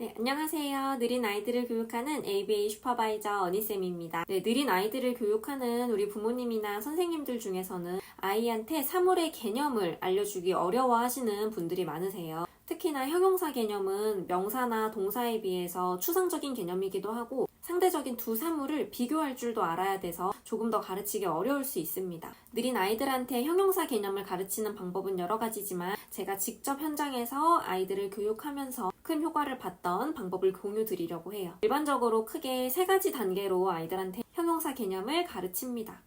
네, 안녕하세요. 느린 아이들을 교육하는 ABA 슈퍼바이저 어니쌤입니다. 네, 느린 아이들을 교육하는 우리 부모님이나 선생님들 중에서는 아이한테 사물의 개념을 알려주기 어려워하시는 분들이 많으세요. 특히나 형용사 개념은 명사나 동사에 비해서 추상적인 개념이기도 하고 상대적인 두 사물을 비교할 줄도 알아야 돼서 조금 더 가르치기 어려울 수 있습니다. 느린 아이들한테 형용사 개념을 가르치는 방법은 여러 가지지만 제가 직접 현장에서 아이들을 교육하면서 큰 효과를 봤던 방법을 공유 드리려고 해요. 일반적으로 크게 세 가지 단계로 아이들한테 형용사 개념을 가르칩니다.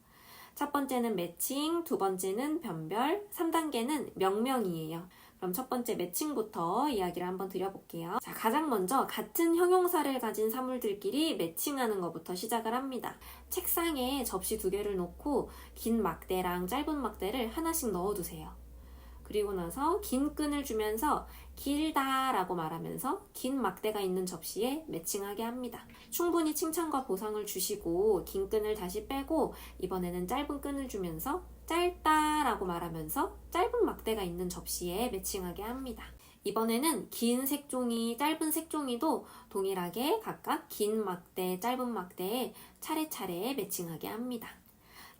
첫 번째는 매칭, 두 번째는 변별, 3단계는 명명이에요. 그럼 첫 번째 매칭부터 이야기를 한번 드려볼게요. 자, 가장 먼저 같은 형용사를 가진 사물들끼리 매칭하는 것부터 시작을 합니다. 책상에 접시 2개를 놓고 긴 막대랑 짧은 막대를 하나씩 넣어두세요. 그리고 나서 긴 끈을 주면서 길다 라고 말하면서 긴 막대가 있는 접시에 매칭하게 합니다. 충분히 칭찬과 보상을 주시고 긴 끈을 다시 빼고 이번에는 짧은 끈을 주면서 짧다 라고 말하면서 짧은 막대가 있는 접시에 매칭하게 합니다. 이번에는 긴 색종이, 짧은 색종이도 동일하게 각각 긴 막대, 짧은 막대에 차례차례 매칭하게 합니다.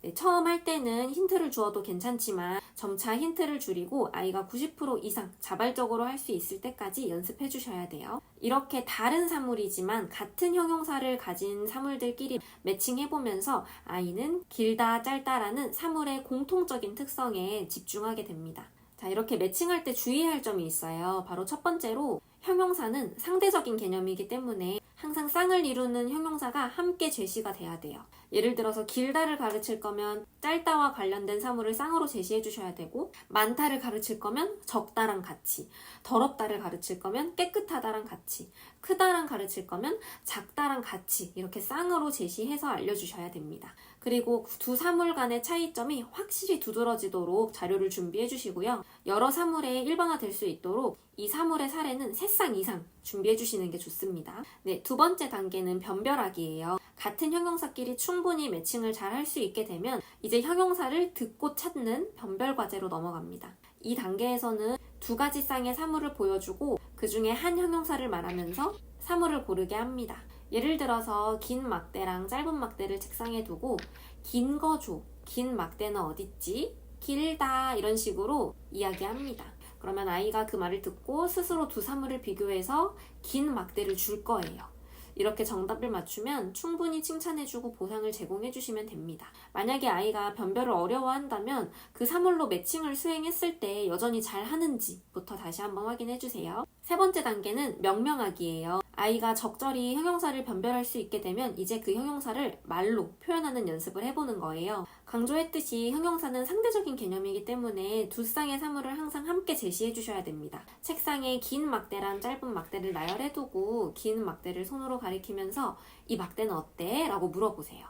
네, 처음 할 때는 힌트를 주어도 괜찮지만 점차 힌트를 줄이고 아이가 90% 이상 자발적으로 할 수 있을 때까지 연습해 주셔야 돼요. 이렇게 다른 사물이지만 같은 형용사를 가진 사물들끼리 매칭해보면서 아이는 길다, 짧다라는 사물의 공통적인 특성에 집중하게 됩니다. 자, 이렇게 매칭할 때 주의할 점이 있어요. 바로 첫 번째로 형용사는 상대적인 개념이기 때문에 항상 쌍을 이루는 형용사가 함께 제시가 돼야 돼요. 예를 들어서 길다를 가르칠 거면 짧다와 관련된 사물을 쌍으로 제시해 주셔야 되고, 많다를 가르칠 거면 적다랑 같이, 더럽다를 가르칠 거면 깨끗하다랑 같이, 크다랑 가르칠 거면 작다랑 같이 이렇게 쌍으로 제시해서 알려주셔야 됩니다. 그리고 두 사물 간의 차이점이 확실히 두드러지도록 자료를 준비해 주시고요. 여러 사물에 일반화될 수 있도록 이 사물의 사례는 3쌍 이상 준비해 주시는 게 좋습니다. 네, 두 번째 단계는 변별하기예요. 같은 형용사끼리 충분히 매칭을 잘 할 수 있게 되면 이제 형용사를 듣고 찾는 변별 과제로 넘어갑니다. 이 단계에서는 2가지 쌍의 사물을 보여주고 그 중에 한 형용사를 말하면서 사물을 고르게 합니다. 예를 들어서 긴 막대랑 짧은 막대를 책상에 두고 긴 거 줘, 긴 막대는 어딨지? 길다 이런 식으로 이야기합니다. 그러면 아이가 그 말을 듣고 스스로 두 사물을 비교해서 긴 막대를 줄 거예요. 이렇게 정답을 맞추면 충분히 칭찬해주고 보상을 제공해주시면 됩니다. 만약에 아이가 변별을 어려워한다면 그 사물로 매칭을 수행했을 때 여전히 잘 하는지부터 다시 한번 확인해주세요. 세 번째 단계는 명명하기예요. 아이가 적절히 형용사를 변별할 수 있게 되면 이제 그 형용사를 말로 표현하는 연습을 해보는 거예요. 강조했듯이 형용사는 상대적인 개념이기 때문에 두 쌍의 사물을 항상 함께 제시해 주셔야 됩니다. 책상에 긴 막대랑 짧은 막대를 나열해두고 긴 막대를 손으로 가리키면서 이 막대는 어때? 라고 물어보세요.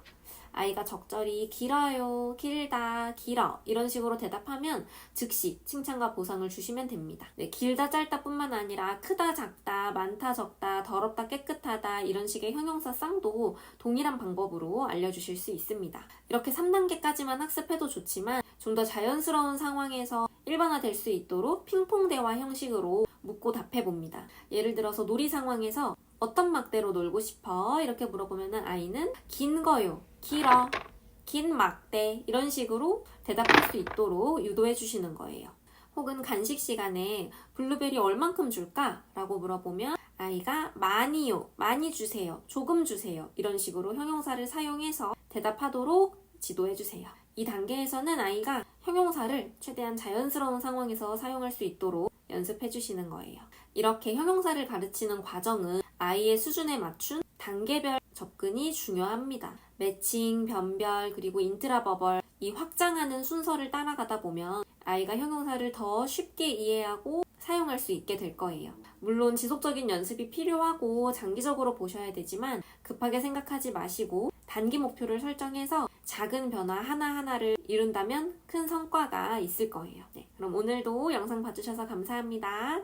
아이가 적절히 길어요, 길다, 길어 이런 식으로 대답하면 즉시 칭찬과 보상을 주시면 됩니다. 네, 길다, 짧다 뿐만 아니라 크다, 작다, 많다, 적다, 더럽다, 깨끗하다 이런 식의 형용사 쌍도 동일한 방법으로 알려주실 수 있습니다. 이렇게 3단계까지만 학습해도 좋지만 좀 더 자연스러운 상황에서 일반화될 수 있도록 핑퐁 대화 형식으로 묻고 답해봅니다. 예를 들어서 놀이 상황에서 어떤 막대로 놀고 싶어? 이렇게 물어보면 아이는 긴 거요, 길어, 긴 막대 이런 식으로 대답할 수 있도록 유도해 주시는 거예요. 혹은 간식 시간에 블루베리 얼만큼 줄까? 라고 물어보면 아이가 많이요, 많이 주세요, 조금 주세요 이런 식으로 형용사를 사용해서 대답하도록 지도해 주세요. 이 단계에서는 아이가 형용사를 최대한 자연스러운 상황에서 사용할 수 있도록 연습해 주시는 거예요. 이렇게 형용사를 가르치는 과정은 아이의 수준에 맞춘 단계별 접근이 중요합니다. 매칭, 변별, 그리고 인트라버벌 이 확장하는 순서를 따라가다 보면 아이가 형용사를 더 쉽게 이해하고 사용할 수 있게 될 거예요. 물론 지속적인 연습이 필요하고 장기적으로 보셔야 되지만 급하게 생각하지 마시고 단기 목표를 설정해서 작은 변화 하나하나를 이룬다면 큰 성과가 있을 거예요. 네, 그럼 오늘도 영상 봐주셔서 감사합니다.